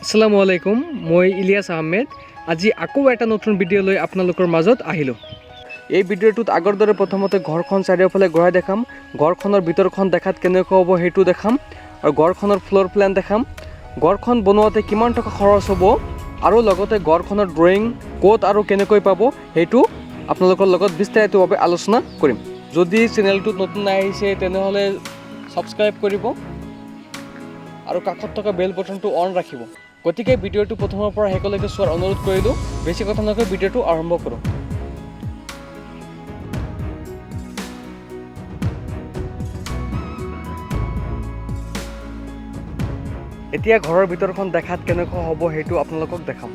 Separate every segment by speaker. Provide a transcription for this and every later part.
Speaker 1: আসসালামু আলাইকুম, মই ইলিয়াছ আহমেদ। আজি আকৌ এটা নতুন ভিডিঅ' লৈ আপোনালোকৰ মাজত আহিলোঁ। এই ভিডিঅ'টোত আগৰ দৰে প্ৰথমতে ঘৰখন চাৰিওফালে ঘূৰাই দেখাম, ঘৰখনৰ ভিতৰখন দেখাত কেনেকুৱা হ'ব সেইটো দেখাম, আৰু ঘৰখনৰ ফ্ল'ৰ প্লেন দেখাম, ঘৰখন বনোৱাতে কিমান টকা খৰচ হ'ব, আৰু লগতে ঘৰখনৰ ড্ৰয়িং ক'ত আৰু কেনেকৈ পাব সেইটো আপোনালোকৰ লগত বিস্তাৰিতভাৱে আলোচনা কৰিম। যদি চেনেলটোত নতুন আহিছে তেনেহ'লে ছাবস্ক্ৰাইব কৰিব আৰু কাষত থকা বেল বটনটো অন ৰাখিব। গতিকে ভিডিঅ'টো প্ৰথমৰ পৰা শেষলৈকে চোৱাৰ অনুৰোধ কৰিলোঁ। বেছি কথা নকৈ ভিডিঅ'টো আৰম্ভ কৰোঁ। এতিয়া ঘৰৰ ভিতৰখন দেখাত কেনেকুৱা হ'ব সেইটো আপোনালোকক দেখাম।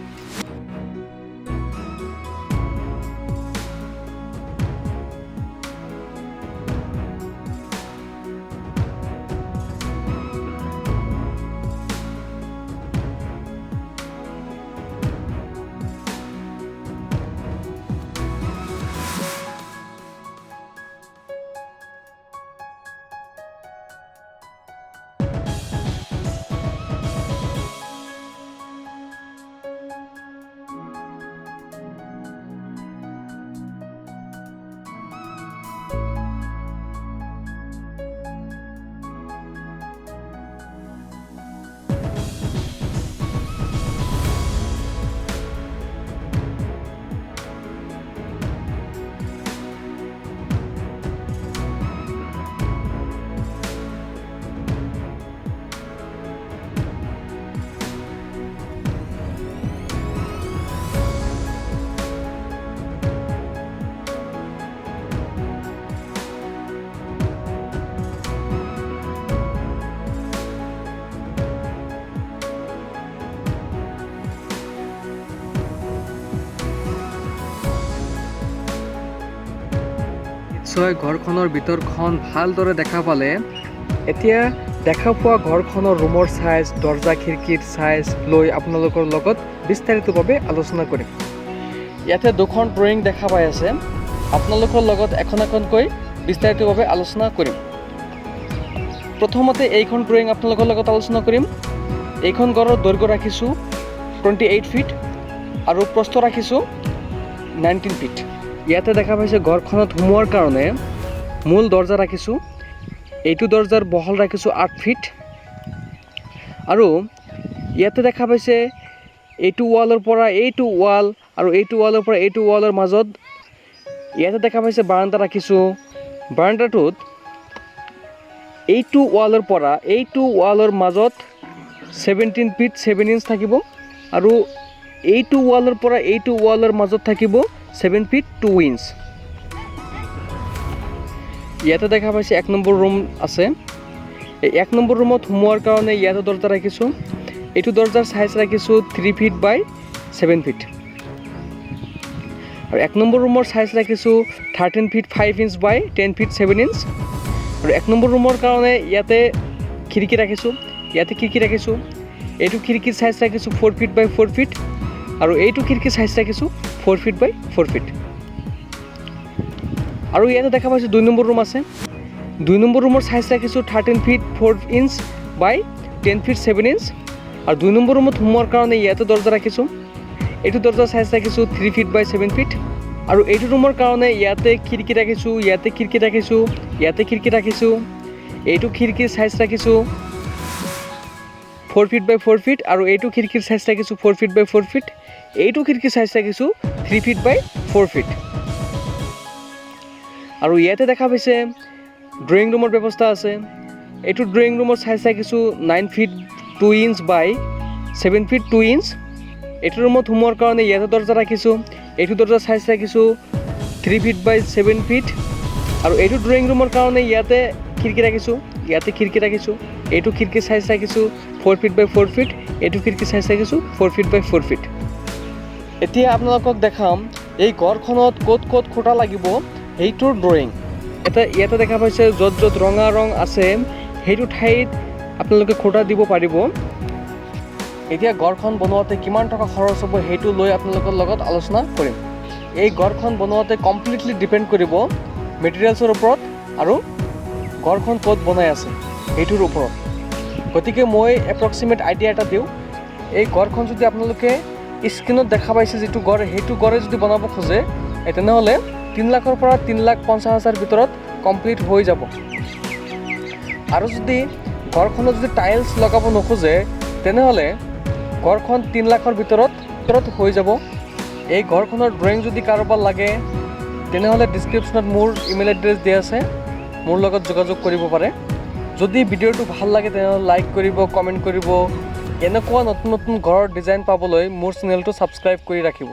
Speaker 1: ঘৰখনৰ ভিতৰখন ভালদৰে দেখা পালে, এতিয়া দেখা পোৱা ঘৰখনৰ ৰুমৰ চাইজ, দৰ্জা খিৰিকীৰ চাইজ লৈ আপোনালোকৰ লগত বিস্তাৰিতভাৱে আলোচনা কৰিম। ইয়াতে দুখন ড্ৰয়িং দেখা পাই আছে, আপোনালোকৰ লগত এখন এখনকৈ বিস্তাৰিতভাৱে আলোচনা কৰিম। প্ৰথমতে এইখন ড্ৰয়িং আপোনালোকৰ লগত আলোচনা কৰিম। এইখন ঘৰৰ দৈৰ্ঘ্য ৰাখিছোঁ 28 ফিট আৰু প্ৰস্থ ৰাখিছোঁ 19 ফিট। ইয়াতে দেখা পাইছে ঘৰখনত সোমোৱাৰ কাৰণে মূল দৰ্জা ৰাখিছোঁ। এইটো দৰ্জাৰ বহল ৰাখিছোঁ 8 ফিট, আৰু ইয়াতে দেখা পাইছে এইটো ৱালৰ পৰা এইটো ৱাল আৰু এইটো ৱালৰ পৰা এইটো ৱালৰ মাজত ইয়াতে দেখা পাইছে বাৰাণ্ডা ৰাখিছোঁ। বাৰাণ্ডাটোত এইটো ৱালৰ পৰা এইটো ৱালৰ মাজত 17 ফিট 7 ইঞ্চ থাকিব, আৰু এইটো ৱালৰ পৰা এইটো ৱালৰ মাজত থাকিব 7 ফিট 2 ইঞ্চ। ইয়াতে দেখা পাইছে 1 নম্বৰ ৰুম আছে। এই 1 নম্বৰ ৰুমত সোমোৱাৰ কাৰণে ইয়াতে দৰ্জা ৰাখিছোঁ। এইটো দৰ্জাৰ চাইজ ৰাখিছোঁ 3 ফিট বাই 7 ফিট, আৰু 1 নম্বৰ ৰুমৰ চাইজ ৰাখিছোঁ 13 ফিট 5 ইঞ্চ বাই 10 ফিট 7 ইঞ্চ, আৰু 1 নম্বৰ ৰুমৰ কাৰণে ইয়াতে খিৰিকী ৰাখিছোঁ। ইয়াতে খিৰিকী ৰাখিছোঁ। এইটো খিৰিকীৰ চাইজ ৰাখিছোঁ 4 ফিট বাই 4 ফিট, আৰু এইটো খিৰিকীৰ চাইজ ৰাখিছোঁ 4 ফিট বাই 4 ফিট। আৰু ইয়াতে দেখা পাইছোঁ 2 নম্বৰ ৰুম আছে। 2 নম্বৰ ৰুমৰ চাইজ ৰাখিছোঁ 13 ফিট 4 ইঞ্চ বাই 10 ফিট 7 ইঞ্চ, আৰু 2 নম্বৰ ৰুমত সোমোৱাৰ কাৰণে ইয়াতে দৰ্জা ৰাখিছোঁ। এইটো দৰ্জাৰ চাইজ ৰাখিছোঁ 3 ফিট বাই 7 ফিট, আৰু এইটো ৰুমৰ কাৰণে ইয়াতে খিৰিকী ৰাখিছোঁ, ইয়াতে খিৰিকী ৰাখিছোঁ, ইয়াতে খিৰিকী ৰাখিছোঁ। এইটো খিৰিকীৰ চাইজ ৰাখিছোঁ 4 ফিট বাই 4 ফিট, আৰু এইটো খিৰিকীৰ চাইজ ৰাখিছোঁ 4 ফিট বাই 4 ফিট। এইটো খিৰিকীৰ চাইজ ৰাখিছোঁ 3 ফিট বাই 4 ফিট। আৰু ইয়াতে দেখা পাইছে ড্ৰয়িং ৰুমৰ ব্যৱস্থা আছে। এইটো ড্ৰয়িং ৰুমৰ চাইজ ৰাখিছোঁ 9 ফিট 2 ইঞ্চ বাই 7 ফিট 2 ইঞ্চ। এইটো ৰুমত সোমোৱাৰ কাৰণে ইয়াতে দৰ্জা ৰাখিছোঁ। এইটো দৰ্জাৰ চাইজ ৰাখিছোঁ 3 ফিট বাই 7 ফিট, আৰু এইটো ড্ৰয়িং ৰুমৰ কাৰণে ইয়াতে খিৰিকী ৰাখিছোঁ, ইয়াতে খিৰিকী ৰাখিছোঁ। এইটো খিৰিকীৰ চাইজ ৰাখিছোঁ 4 ফিট বাই 4 ফিট। এইটো খিৰিকীৰ চাইজ ৰাখিছোঁ 4 ফিট বাই 4 ফিট। এতিয়া আপোনালোকক দেখাম এই ঘৰখনত ক'ত ক'ত খুঁটা লাগিব সেইটোৰ ড্ৰয়িং। ইয়াতে দেখা পাইছে য'ত য'ত ৰঙা ৰং আছে সেইটো ঠাইত আপোনালোকে খুঁটা দিব পাৰিব। এতিয়া ঘৰখন বনোৱাতে কিমান টকা খৰচ হ'ব সেইটো লৈ আপোনালোকৰ লগত আলোচনা কৰিম। এই ঘৰখন বনোৱাতে কমপ্লিটলি ডিপেণ্ড কৰিব মেটেৰিয়েলছৰ ওপৰত আৰু ঘৰখন ক'ত বনাই আছে সেইটোৰ ওপৰত। গতিকে মই এপ্ৰক্সিমেট আইডিয়া এটা দিওঁ। এই ঘৰখন যদি আপোনালোকে স্ক্ৰীণত দেখা পাইছে যিটো ঘৰ, সেইটো ঘৰে যদি বনাব খোজে তেনেহ'লে 3 লাখৰ পৰা 3,50,000 ভিতৰত কমপ্লিট হৈ যাব। আৰু যদি ঘৰখনত যদি টাইলছ লগাব নোখোজে তেনেহ'লে ঘৰখন 3 লাখৰ ভিতৰত হৈ যাব। এই ঘৰখনৰ ড্ৰয়িং যদি কাৰোবাৰ লাগে তেনেহ'লে ডিছক্ৰিপশ্যনত মোৰ ইমেইল এড্ৰেছ দিয়া আছে, মোৰ লগত যোগাযোগ কৰিব পাৰে। যদি ভিডিঅ'টো ভাল লাগে তেনেহ'লে লাইক কৰিব, কমেণ্ট কৰিব। এনেকুৱা নতুন নতুন ঘৰৰ ডিজাইন পাবলৈ মোৰ চেনেলটো ছাবস্ক্ৰাইব কৰি ৰাখিব।